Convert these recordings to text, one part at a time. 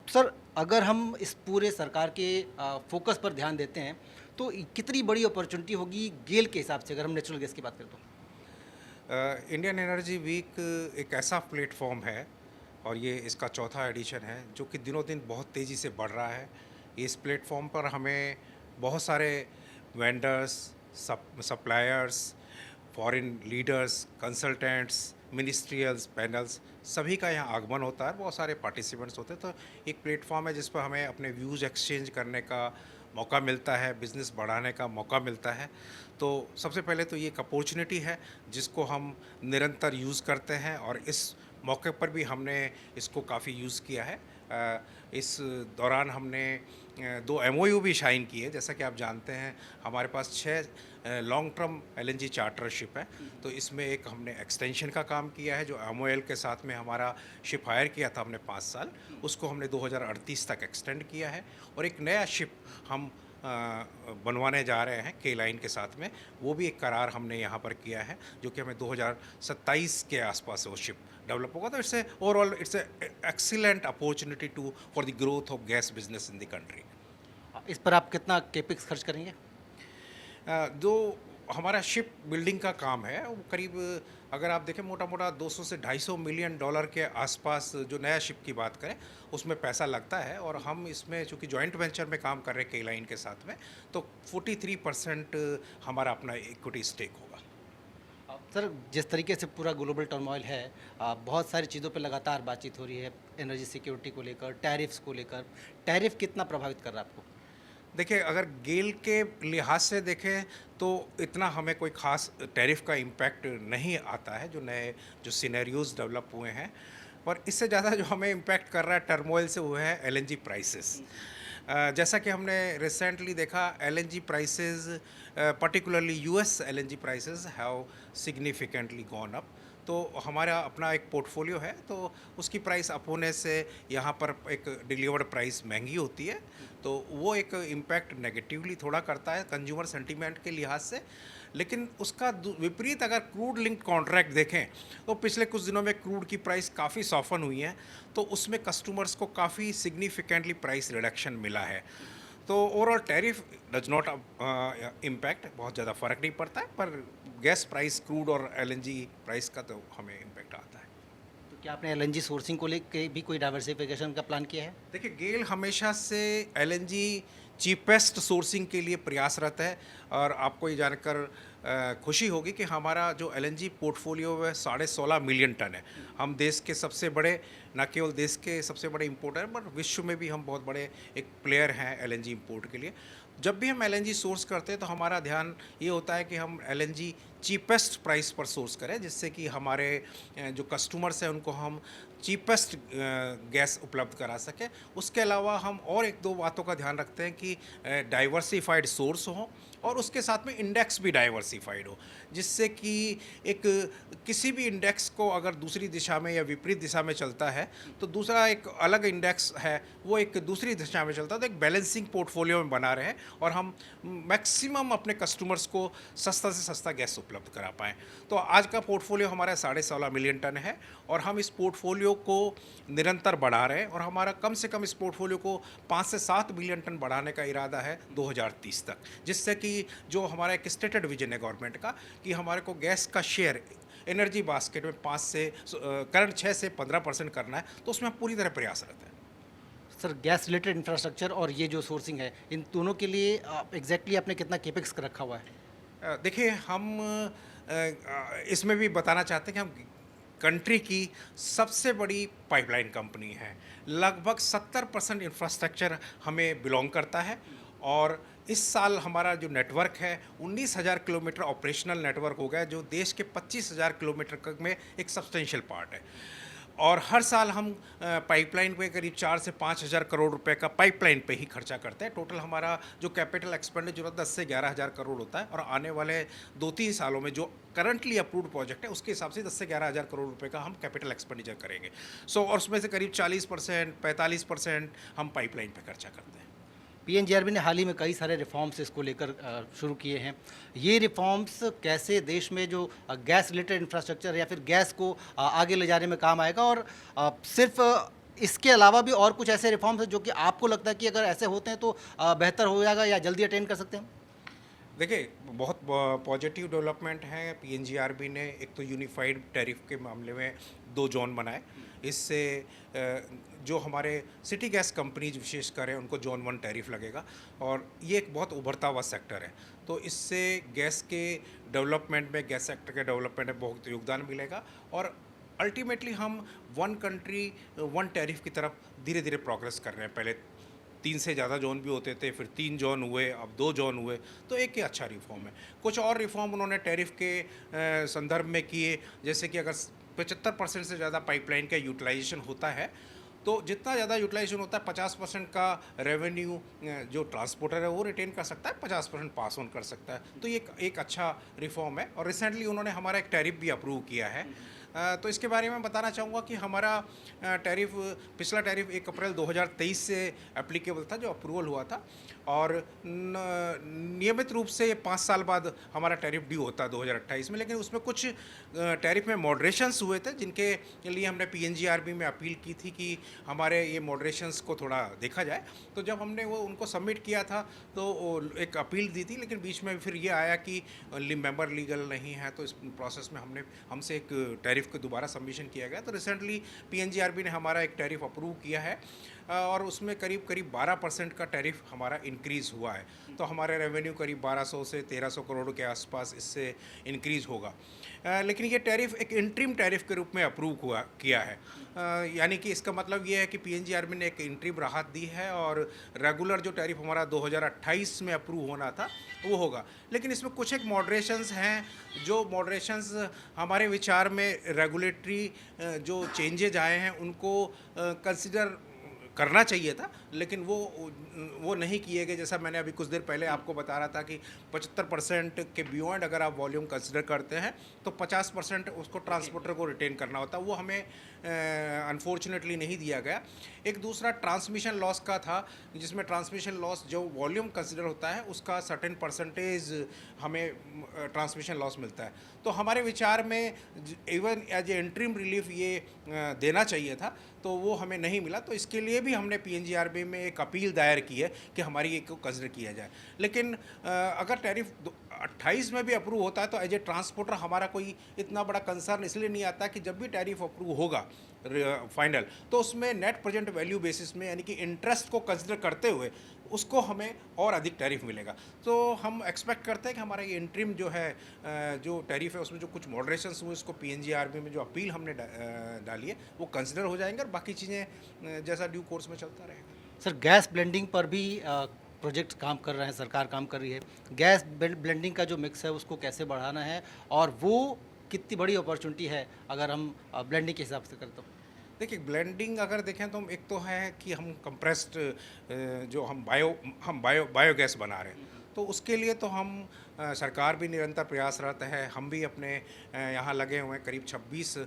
Sir, अगर हम इस पूरे सरकार के फ़ोकस पर ध्यान देते हैं, तो कितनी बड़ी अपॉर्च्युनिटी होगी गेल के हिसाब से अगर हम नेचुरल गैस की बात करें तो? इंडियन एनर्जी वीक एक ऐसा प्लेटफॉर्म है और ये इसका चौथा एडिशन है जो कि दिनों दिन बहुत तेज़ी से बढ़ रहा है। इस प्लेटफॉर्म पर हमें बहुत सारे vendors, suppliers, foreign leaders, consultants, ministerials panels सभी का यहाँ आगमन होता है। बहुत सारे पार्टिसिपेंट्स होते हैं, तो एक प्लेटफॉर्म है जिस पर हमें अपने व्यूज़ एक्सचेंज करने का मौका मिलता है, बिज़नेस बढ़ाने का मौका मिलता है। तो सबसे पहले तो ये एक अपॉर्चुनिटी है जिसको हम निरंतर यूज़ करते हैं और इस मौके पर भी हमने इसको काफ़ी यूज़ किया है। इस दौरान हमने 2 एमओयू भी साइन किए। जैसा कि आप जानते हैं, हमारे पास 6 लॉन्ग टर्म एलएनजी चार्टरशिप है। तो इसमें एक हमने एक्सटेंशन का काम किया है, जो एमओएल के साथ में हमारा शिप हायर किया था हमने 5 साल, उसको हमने 2038 तक एक्सटेंड किया है। और एक नया शिप हम बनवाने जा रहे हैं के लाइन के साथ में, वो भी एक करार हमने यहाँ पर किया है, जो कि हमें 2027 के आसपास वो शिप डेवलप होगा। तो it's a overall it's a excellent opportunity to for the growth of gas business in the country. इस पर आप कितना कैपेक्स खर्च करेंगे? जो हमारा शिप बिल्डिंग का काम है वो करीब, अगर आप देखें, मोटा मोटा 200 से 250 मिलियन डॉलर के आसपास जो नया शिप की बात करें उसमें पैसा लगता है। और हम इसमें चूँकि जॉइंट वेंचर में काम कर रहे हैं के लाइन के साथ में, तो 43% हमारा अपना इक्विटी स्टेक होगा। सर, जिस तरीके से पूरा ग्लोबल टर्मोइल है, बहुत सारी चीज़ों पे लगातार बातचीत हो रही है, एनर्जी सिक्योरिटी को लेकर, टैरिफ्स को लेकर। टैरिफ कितना प्रभावित कर रहा है आपको? देखिए, अगर गेल के लिहाज से देखें तो इतना हमें कोई ख़ास टैरिफ का इम्पैक्ट नहीं आता है, जो नए जो सिनेरियोज़ डेवलप हुए हैं। और इससे ज़्यादा जो हमें इम्पैक्ट कर रहा है टर्मोइल से, वो है एलएनजी प्राइसेस। जैसा कि हमने रिसेंटली देखा, LNG prices, particularly US LNG prices have significantly gone up. तो हमारा अपना एक पोर्टफोलियो है, तो उसकी प्राइस अप होने से यहाँ पर एक डिलीवर्ड प्राइस महंगी होती है। तो वो एक इम्पैक्ट नेगेटिवली थोड़ा करता है कंज्यूमर सेंटीमेंट के लिहाज से। लेकिन उसका विपरीत अगर क्रूड लिंक्ड कॉन्ट्रैक्ट देखें, तो पिछले कुछ दिनों में क्रूड की प्राइस काफ़ी सॉफन हुई है, तो उसमें कस्टमर्स को काफ़ी सिग्निफिकेंटली प्राइस रिडक्शन मिला है। तो overall tariff does not impact, बहुत ज़्यादा फ़र्क नहीं पड़ता है, पर गैस प्राइस, क्रूड और एलएनजी प्राइस का तो हमें इम्पैक्ट आता है। तो क्या आपने एलएनजी सोर्सिंग को लेके भी कोई डाइवर्सिफिकेशन का प्लान किया है? देखिए, गेल हमेशा से एलएनजी चीपेस्ट सोर्सिंग के लिए प्रयासरत है। और आपको ये जानकर खुशी होगी कि हमारा जो एलएनजी पोर्टफोलियो है 16.5 मिलियन टन है। हम देश के सबसे बड़े, न केवल देश के सबसे बड़े इंपोर्टर हैं, बट विश्व में भी हम बहुत बड़े एक प्लेयर हैं एलएनजी इंपोर्ट के लिए। जब भी हम एलएनजी सोर्स करते हैं तो हमारा ध्यान ये होता है कि हम एलएनजी चीपेस्ट प्राइस पर सोर्स करें, जिससे कि हमारे जो कस्टमर्स हैं उनको हम चीपेस्ट गैस उपलब्ध करा सकें। उसके अलावा हम और एक दो बातों का ध्यान रखते हैं कि डाइवर्सिफाइड सोर्स हो और उसके साथ में इंडेक्स भी डाइवर्सिफाइड हो, जिससे कि एक किसी भी इंडेक्स को अगर दूसरी दिशा में या विपरीत दिशा में चलता है, तो दूसरा एक अलग इंडेक्स है वो एक दूसरी दिशा में चलता है, तो एक बैलेंसिंग पोर्टफोलियो में बना रहे और हम मैक्सिमम अपने कस्टमर्स को सस्ता से सस्ता गैस उपलब्ध करा पाएँ। तो आज का पोर्टफोलियो हमारा 16.5 मिलियन टन है और हम इस पोर्टफोलियो को निरंतर बढ़ा रहे हैं और हमारा कम से कम इस पोर्टफोलियो को 5 से 7 मिलियन टन बढ़ाने का इरादा है 2030 तक, जिससे कि जो हमारा एक स्टेटेड विजन है गवर्नमेंट का कि हमारे को गैस का शेयर एनर्जी बास्केट में 5 से करंट 6 से 15% करना है, तो उसमें हम पूरी तरह प्रयासरत हैं। सर, गैस रिलेटेड इंफ्रास्ट्रक्चर और ये जो सोर्सिंग है, इन दोनों के लिए एग्जैक्टली आपने कितना कैपेक्स रखा हुआ है? देखिए, हम इसमें भी बताना चाहते हैं कि हम कंट्री की सबसे बड़ी पाइपलाइन कंपनी है। लगभग 70% इंफ्रास्ट्रक्चर हमें बिलोंग करता है। और इस साल हमारा जो नेटवर्क है 19,000 किलोमीटर ऑपरेशनल नेटवर्क हो गया, जो देश के 25,000 किलोमीटर में एक सब्सटेंशियल पार्ट है। और हर साल हम पाइपलाइन पे करीब 4 से 5,000 करोड़ रुपए का पाइपलाइन पे ही खर्चा करते हैं। टोटल हमारा जो कैपिटल एक्सपेंडिचर 10 से 11,000 करोड़ होता है और आने वाले 2-3 सालों में जो करंटली अप्रूव्ड प्रोजेक्ट है उसके हिसाब से 10 से 11,000 करोड़ रुपए का हम कैपिटल एक्सपेंडिचर करेंगे। और उसमें से करीब 40%, 45% हम पाइपलाइन पे खर्चा करते हैं। पीएनजीआरबी ने हाल ही में कई सारे रिफॉर्म्स इसको लेकर शुरू किए हैं। ये रिफॉर्म्स कैसे देश में जो गैस रिलेटेड इंफ्रास्ट्रक्चर या फिर गैस को आगे ले जाने में काम आएगा और सिर्फ इसके अलावा भी और कुछ ऐसे रिफॉर्म्स हैं जो कि आपको लगता है कि अगर ऐसे होते हैं तो बेहतर हो जाएगा या जल्दी अटेंड कर सकते हैं हम? देखिए, बहुत पॉजिटिव डेवलपमेंट है। पीएनजीआरबी ने एक तो यूनिफाइड टैरिफ के मामले में 2 ज़ोन बनाए। इससे जो हमारे सिटी गैस कंपनीज विशेषकर हैं उनको ज़ोन 1 टैरिफ लगेगा और ये एक बहुत उभरता हुआ सेक्टर है। तो इससे गैस के डेवलपमेंट में, गैस सेक्टर के डेवलपमेंट में बहुत योगदान मिलेगा और अल्टीमेटली हम 1 कंट्री 1 टैरिफ की तरफ धीरे धीरे प्रोग्रेस कर रहे हैं। पहले 3 से ज़्यादा जोन भी होते थे, फिर 3 जोन हुए, अब 2 जोन हुए, तो एक ही अच्छा रिफॉर्म है। कुछ और रिफॉर्म उन्होंने टैरिफ के संदर्भ में किए, जैसे कि अगर 75% से ज़्यादा पाइपलाइन का यूटिलाइजेशन होता है, तो जितना ज़्यादा यूटिलाइजेशन होता है 50% का रेवेन्यू जो ट्रांसपोर्टर है वो रिटेन कर सकता है, 50% पास ऑन कर सकता है। तो ये एक अच्छा रिफॉर्म है और रिसेंटली उन्होंने हमारा एक टैरिफ भी अप्रूव किया है। तो इसके बारे में बताना चाहूँगा कि हमारा टैरिफ, पिछला टैरिफ 1 अप्रैल 2023 से एप्लीकेबल था, जो अप्रूवल हुआ था और नियमित रूप से 5 साल बाद हमारा टैरिफ ड्यू होता है 2028 में। लेकिन उसमें कुछ टैरिफ में मॉडरेशंस हुए थे, जिनके लिए हमने पीएनजीआरबी में अपील की थी कि हमारे ये मॉडरेशंस को थोड़ा देखा जाए। तो जब हमने वो उनको सबमिट किया था तो एक अपील दी थी, लेकिन बीच में फिर ये आया कि मेंबर लीगल नहीं है, तो इस प्रोसेस में हमसे एक टैरिफ को दोबारा सबमिशन किया गया। तो रिसेंटली पीएनजीआरबी ने हमारा एक टैरिफ अप्रूव किया है और उसमें करीब 12% का टैरिफ हमारा इंक्रीज़ हुआ है। तो हमारे रेवेन्यू करीब 1200 से 1300 करोड़ के आसपास इससे इंक्रीज़ होगा। लेकिन ये टैरिफ एक इंटरिम टैरिफ के रूप में अप्रूव किया है। यानी कि इसका मतलब ये है कि पीएनजीआरबी ने एक इंटरिम राहत दी है और रेगुलर जो टैरिफ हमारा 2028 में अप्रूव होना था वो होगा। लेकिन इसमें कुछ एक मॉडरेशंस हैं, जो मॉडरेशंस हमारे विचार में रेगुलेटरी जो चेंजेज आए हैं उनको कंसिडर करना चाहिए था, लेकिन वो नहीं किए गए। जैसा मैंने अभी कुछ देर पहले आपको बता रहा था कि 75% के बियॉन्ड अगर आप वॉल्यूम कंसिडर करते हैं तो 50% उसको ट्रांसपोर्टर को रिटेन करना होता है, वो हमें अनफॉर्चुनेटली नहीं दिया गया। एक दूसरा ट्रांसमिशन लॉस का था, जिसमें ट्रांसमिशन लॉस जो वॉल्यूम कंसिडर होता है उसका सर्टेन परसेंटेज हमें ट्रांसमिशन लॉस मिलता है। तो हमारे विचार में even as a interim relief ये देना चाहिए था, तो वो हमें नहीं मिला। तो इसके लिए भी हमने पीएनजीआरबी में एक अपील दायर की है कि हमारी ये को कंसिडर किया जाए। लेकिन अगर टैरिफ 28 में भी अप्रूव होता है तो एज ए ट्रांसपोर्टर हमारा कोई इतना बड़ा कंसर्न इसलिए नहीं आता कि जब भी टैरिफ अप्रूव होगा फाइनल, तो उसमें नेट प्रेजेंट वैल्यू बेसिस में, यानी कि इंटरेस्ट को कंसिडर करते हुए उसको हमें और अधिक टैरिफ मिलेगा। तो हम एक्सपेक्ट करते हैं कि हमारा ये इंटरिम जो है जो टैरिफ है उसमें जो कुछ मॉडरेशंस हुए, इसको पीएनजीआरबी में जो अपील हमने डाली है वो कंसिडर हो जाएंगे और बाकी चीज़ें जैसा ड्यू कोर्स में चलता रहेगा। सर, गैस ब्लेंडिंग पर भी प्रोजेक्ट काम कर रहे हैं, सरकार काम कर रही है। गैस ब्लेंडिंग का जो मिक्स है उसको कैसे बढ़ाना है और वो कितनी बड़ी अपॉर्चुनिटी है अगर हम ब्लेंडिंग के हिसाब से करें तो? देखिए, ब्लेंडिंग अगर देखें तो एक तो है कि हम कंप्रेस्ड जो हम बायोगैस बना रहे हैं, तो उसके लिए तो हम सरकार भी निरंतर प्रयासरत है। हम भी अपने यहाँ लगे हुए हैं, करीब 26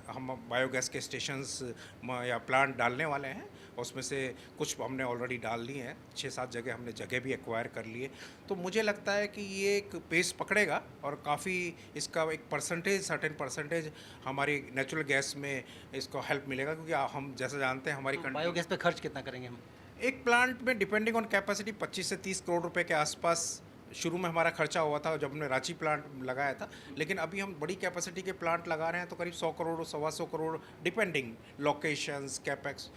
हम बायोगैस के स्टेशंस या प्लांट डालने वाले हैं। उसमें से कुछ हमने ऑलरेडी डाल लिए हैं, 6-7 जगह हमने जगह भी एक्वायर कर लिए। तो मुझे लगता है कि ये एक पेस पकड़ेगा और काफ़ी इसका एक परसेंटेज, सर्टेन परसेंटेज हमारी नेचुरल गैस में इसको हेल्प मिलेगा, क्योंकि हम जैसा जानते हैं हमारी बायोगैस पे खर्च कितना करेंगे हम? एक प्लांट में डिपेंडिंग ऑन कैपेसिटी 25 से 30 करोड़ रुपए के आसपास शुरू में हमारा खर्चा हुआ था जब हमने रांची प्लांट लगाया था। लेकिन अभी हम बड़ी कैपेसिटी के प्लांट लगा रहे हैं तो करीब 100 crore, 125 crore, depending locations, capex,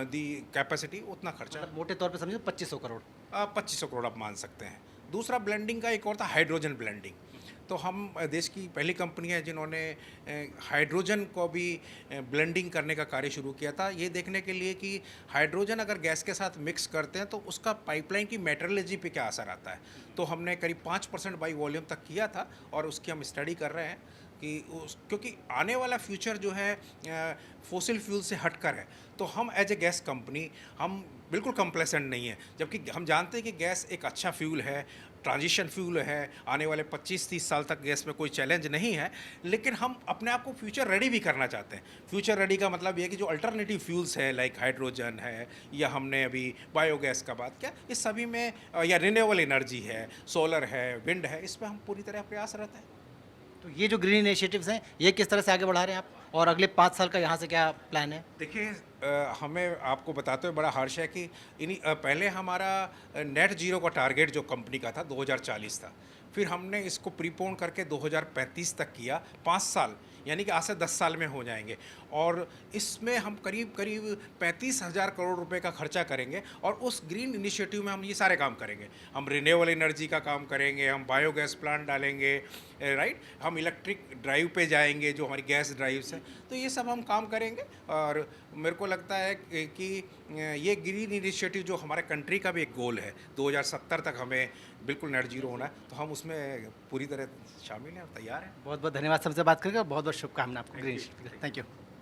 the capacity, उतना खर्चा। मतलब मोटे तौर पे समझिए 2500 करोड़। 2500 करोड़ आप मान सकते हैं। दूसरा ब्लेंडिंग का एक और था हाइड्रोजन ब्लेंडिंग। तो हम देश की पहली कंपनी है जिन्होंने हाइड्रोजन को भी ब्लेंडिंग करने का कार्य शुरू किया था, ये देखने के लिए कि हाइड्रोजन अगर गैस के साथ मिक्स करते हैं तो उसका पाइपलाइन की मेटेरोलॉजी पे क्या असर आता है। तो हमने करीब 5% बाई वॉल्यूम तक किया था और उसकी हम स्टडी कर रहे हैं कि क्योंकि आने वाला फ्यूचर जो है फॉसिल फ्यूल से हटकर है। तो हम एज ए गैस कंपनी हम बिल्कुल कंप्लेसेंट नहीं है, जबकि हम जानते हैं कि गैस एक अच्छा फ्यूल है, ट्रांजिशन फ्यूल है, आने वाले 25-30 साल तक गैस में कोई चैलेंज नहीं है। लेकिन हम अपने आप को फ्यूचर रेडी भी करना चाहते हैं। फ्यूचर रेडी का मतलब ये कि जो अल्टरनेटिव फ्यूल्स है, लाइक हाइड्रोजन है या हमने अभी बायोगैस का बात किया, इस सभी में या रिन्यूएबल एनर्जी है, सोलर है, विंड है, इसमें हम पूरी तरह प्रयासरत हैं। तो ये जो ग्रीन इनिशिएटिव्स हैं ये किस तरह से आगे बढ़ा रहे हैं आप और अगले 5 साल का यहाँ से क्या प्लान है? देखिए, हमें आपको बताते हुए बड़ा हर्ष है कि पहले हमारा नेट ज़ीरो का टारगेट जो कंपनी का था 2040 था। फिर हमने इसको प्रीपोन करके 2035 तक किया, 5 साल, यानी कि आज से 10 साल में हो जाएंगे। और इसमें हम करीब करीब 35,000 करोड़ रुपए का खर्चा करेंगे और उस ग्रीन इनिशिएटिव में हम ये सारे काम करेंगे। हम रिन्यूएबल एनर्जी का काम करेंगे, हम बायोगैस प्लांट डालेंगे, राइट, हम इलेक्ट्रिक ड्राइव पे जाएंगे जो हमारी गैस ड्राइव्स हैं, तो ये सब हम काम करेंगे। और मेरे को लगता है कि ये ग्रीन इनिशिएटिव जो हमारे कंट्री का भी एक गोल है, 2070 तक हमें बिल्कुल नेट जीरो होना है, तो हम उसमें पूरी तरह शामिल हैं और तैयार हैं। बहुत बहुत धन्यवाद सबसे बात करके, बहुत बहुत शुभकामना आपको ग्रीन। Thank you.